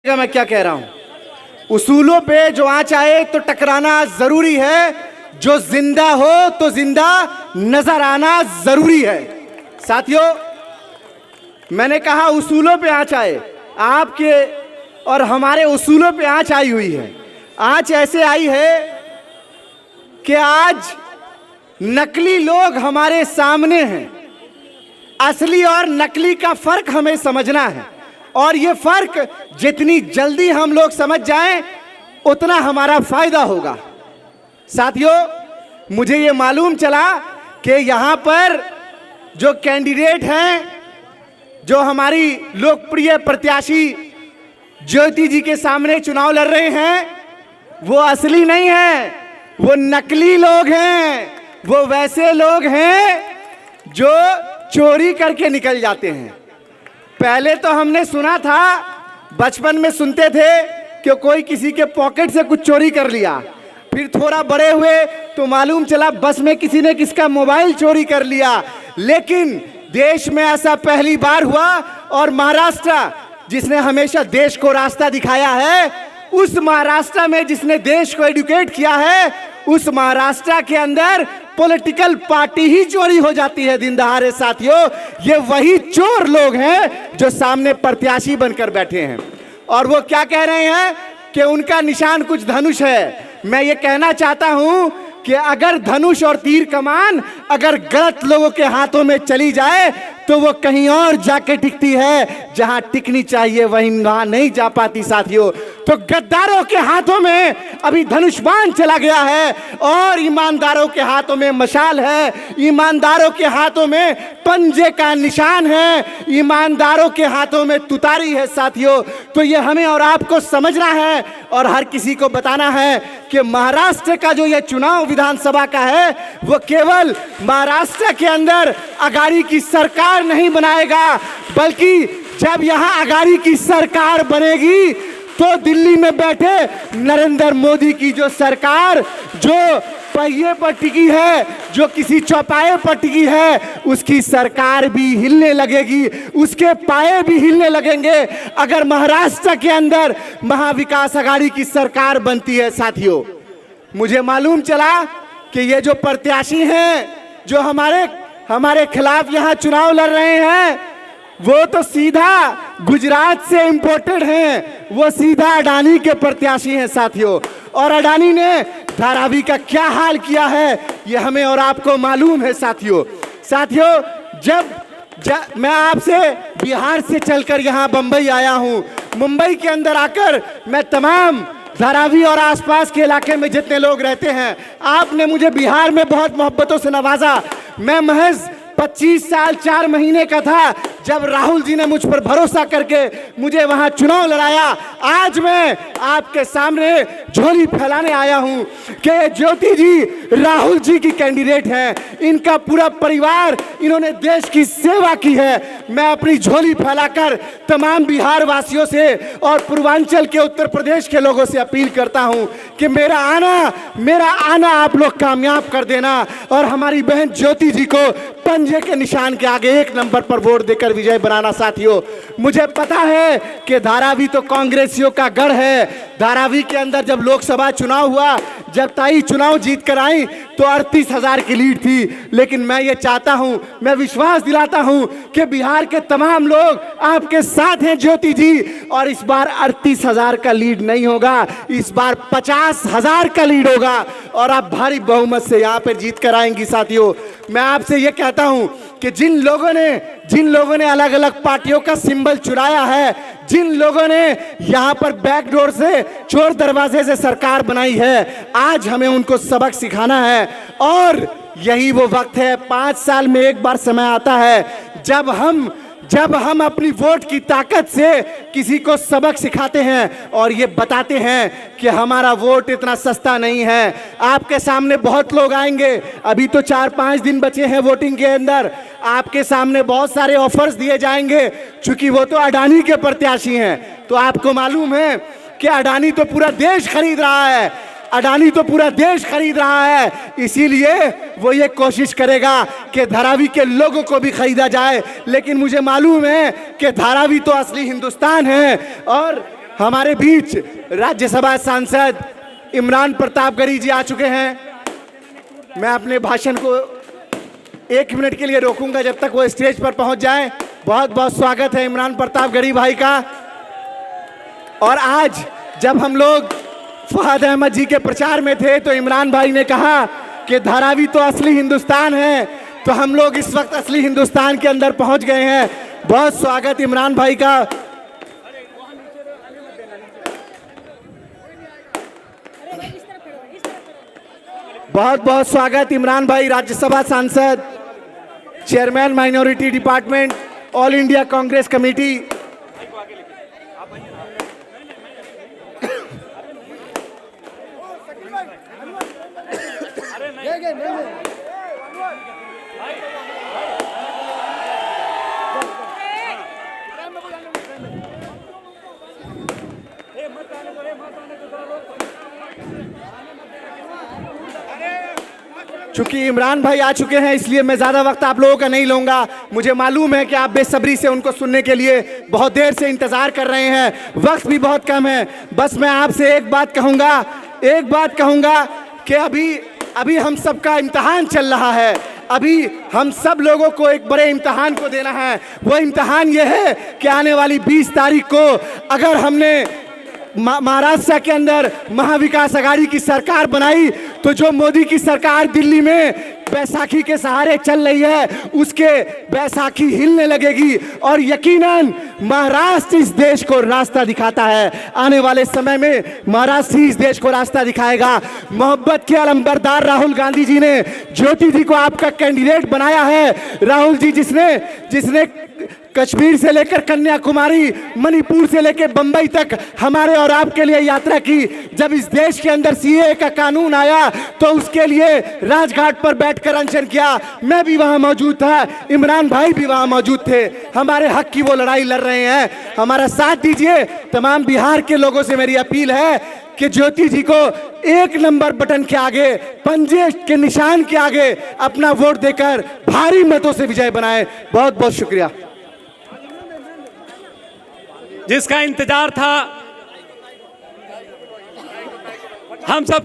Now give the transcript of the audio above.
मैं क्या कह रहा हूं। उसूलों पे जो आंच आए तो टकराना जरूरी है, जो जिंदा हो तो जिंदा नजर आना जरूरी है। साथियों, मैंने कहा उसूलों पे आंच आए, आपके और हमारे उसूलों पे आंच आई हुई है। आंच ऐसे आई है कि आज नकली लोग हमारे सामने हैं। असली और नकली का फर्क हमें समझना है, और ये फर्क जितनी जल्दी हम लोग समझ जाएं उतना हमारा फायदा होगा। साथियों, मुझे ये मालूम चला कि यहाँ पर जो कैंडिडेट हैं, जो हमारी लोकप्रिय प्रत्याशी ज्योति जी के सामने चुनाव लड़ रहे हैं, वो असली नहीं है, वो नकली लोग हैं। वो वैसे लोग हैं जो चोरी करके निकल जाते हैं। पहले तो हमने सुना था, बचपन में सुनते थे कि कोई किसी के पॉकेट से कुछ चोरी कर लिया। फिर थोड़ा बड़े हुए तो मालूम चला बस में किसी ने किसका मोबाइल चोरी कर लिया। लेकिन देश में ऐसा पहली बार हुआ, और महाराष्ट्र जिसने हमेशा देश को रास्ता दिखाया है, उस महाराष्ट्र में जिसने देश को एजुकेट किया है, उस महाराष्ट्र के अंदर पॉलिटिकल पार्टी ही चोरी हो जाती है दिन दहाड़े। साथियों, ये वही चोर लोग हैं जो सामने प्रत्याशी बनकर बैठे हैं, और वो क्या कह रहे हैं कि उनका निशान कुछ धनुष है। मैं ये कहना चाहता हूं कि अगर धनुष और तीर कमान अगर गलत लोगों के हाथों में चली जाए तो वो कहीं और जाके टिकती है, जहां टिकनी चाहिए वहां नहीं जा पाती। साथियों, तो गद्दारों के हाथों में अभी धनुष बाण चला गया है, और ईमानदारों के हाथों में मशाल है, ईमानदारों के हाथों में पंजे का निशान है, ईमानदारों के हाथों में तुतारी है। साथियों, तो ये हमें और आपको समझना है, और हर किसी को बताना है कि महाराष्ट्र का जो ये चुनाव विधानसभा का है, वो केवल महाराष्ट्र के अंदर अघाड़ी की सरकार नहीं बनाएगा, बल्कि जब यहां अघाड़ी की सरकार बनेगी तो दिल्ली में बैठे नरेंद्र मोदी की जो सरकार, जो पहिए पर टिकी है, जो किसी चौपाए पर टिकी है, उसकी सरकार भी हिलने लगेगी, उसके पाए भी हिलने लगेंगे अगर महाराष्ट्र के अंदर महाविकास अघाड़ी की सरकार बनती है। साथियों, मुझे मालूम चला कि ये जो प्रत्याशी हैं जो हमारे खिलाफ यहाँ चुनाव लड़ रहे हैं, वो तो सीधा गुजरात से इंपोर्टेड हैं, वो सीधा अडानी के प्रत्याशी हैं। साथियों, और अडानी ने धारावी का क्या हाल किया है ये हमें और आपको मालूम है। साथियों, जब मैं आपसे बिहार से चलकर यहाँ बंबई आया हूँ, मुंबई के अंदर आकर मैं तमाम धारावी और आसपास के इलाके में जितने लोग रहते हैं, आपने मुझे बिहार में बहुत मोहब्बतों से नवाजा। मैं महज 25 साल 4 महीने का था जब राहुल जी ने मुझ पर भरोसा करके मुझे वहां चुनाव लड़ाया। आज मैं आपके सामने झोली फैलाने आया हूं कि ज्योति जी राहुल जी की कैंडिडेट हैं, इनका पूरा परिवार, इन्होंने देश की सेवा की है। मैं अपनी झोली फैलाकर तमाम बिहार वासियों से और पूर्वांचल के उत्तर प्रदेश के लोगों से अपील करता हूं कि मेरा आना आप लोग कामयाब कर देना, और हमारी बहन ज्योति जी को पंजे के निशान के आगे 1 नंबर पर वोट देकर विजय बनाना। साथियों, मुझे पता है कि धारावी तो कांग्रेसियों का गढ़ है। धारावी के अंदर जब लोकसभा चुनाव हुआ, जब ताई चुनाव जीत कर आई तो 38,000 की लीड थी। लेकिन मैं ये चाहता हूं, मैं विश्वास दिलाता हूं कि बिहार के तमाम लोग आपके साथ हैं ज्योति जी, और इस बार 38,000 का लीड नहीं होगा, इस बार 50,000 का लीड होगा, और आप भारी बहुमत से यहाँ पर जीत कर आएंगी। साथियों, मैं आपसे ये कहता हूं कि जिन लोगों ने अलग अलग पार्टियों का सिंबल चुराया है, जिन लोगों ने यहाँ पर बैकडोर से, चोर दरवाजे से सरकार बनाई है, आज हमें उनको सबक सिखाना है। और यही वो वक्त है, 5 साल में एक बार समय आता है जब हम अपनी वोट की ताकत से किसी को सबक सिखाते हैं और ये बताते हैं कि हमारा वोट इतना सस्ता नहीं है। आपके सामने बहुत लोग आएंगे, अभी तो 4-5 दिन बचे हैं वोटिंग के अंदर, आपके सामने बहुत सारे ऑफर्स दिए जाएंगे। चूंकि वो तो अडानी के प्रत्याशी हैं, तो आपको मालूम है कि अडानी तो पूरा देश खरीद रहा है, अडानी तो पूरा देश खरीद रहा है, इसीलिए वो ये कोशिश करेगा कि धारावी के लोगों को भी खरीदा जाए। लेकिन मुझे मालूम है कि धारावी तो असली हिंदुस्तान है, और हमारे बीच राज्यसभा सांसद इमरान प्रतापगढ़ी जी आ चुके हैं। मैं अपने भाषण को 1 मिनट के लिए रोकूंगा जब तक वो स्टेज पर पहुंच जाएं। बहुत बहुत स्वागत है इमरान प्रतापगढ़ी भाई का। और आज जब हम लोग फहद अहमद जी के प्रचार में थे तो इमरान भाई ने कहा कि धारावी तो असली हिंदुस्तान है, तो हम लोग इस वक्त असली हिंदुस्तान के अंदर पहुंच गए हैं। बहुत स्वागत इमरान भाई का। बहुत बहुत स्वागत इमरान भाई, राज्यसभा सांसद, chairman minority department, all India Congress committee. चूंकि इमरान भाई आ चुके हैं इसलिए मैं ज्यादा वक्त आप लोगों का नहीं लूंगा। मुझे मालूम है कि आप बेसब्री से उनको सुनने के लिए बहुत देर से इंतजार कर रहे हैं, वक्त भी बहुत कम है। बस मैं आपसे एक बात कहूंगा कि अभी हम सबका इम्तिहान चल रहा है। अभी हम सब लोगों को एक बड़े इम्तिहान को देना है। वो इम्तिहान ये है कि आने वाली 20 तारीख को अगर हमने महाराष्ट्र के अंदर महाविकास आघाड़ी की सरकार बनाई तो जो मोदी की सरकार दिल्ली में बैसाखी के सहारे चल रही है उसके बैसाखी हिलने लगेगी। और यकीनन महाराष्ट्र इस देश को रास्ता दिखाता है। आने वाले समय में महाराष्ट्र ही इस देश को रास्ता दिखाएगा। मोहब्बत के अलंबरदार राहुल गांधी जी ने ज्योति जी को आपका कैंडिडेट बनाया है। राहुल जी जिसने कश्मीर से लेकर कन्याकुमारी, मणिपुर से लेकर बंबई तक हमारे और आपके लिए यात्रा की। जब इस देश के अंदर सीए का कानून आया तो उसके लिए राजघाट पर बैठकर अनशन किया। मैं भी वहां मौजूद था, इमरान भाई भी वहां मौजूद थे। हमारे हक की वो लड़ाई लड़ रहे हैं। हमारा साथ दीजिए। तमाम बिहार के लोगों से मेरी अपील है कि ज्योति जी को 1 नंबर बटन के आगे, पंजे के निशान के आगे अपना वोट देकर भारी मतों से विजय बनाए। बहुत बहुत शुक्रिया। जिसका इंतजार था हम सब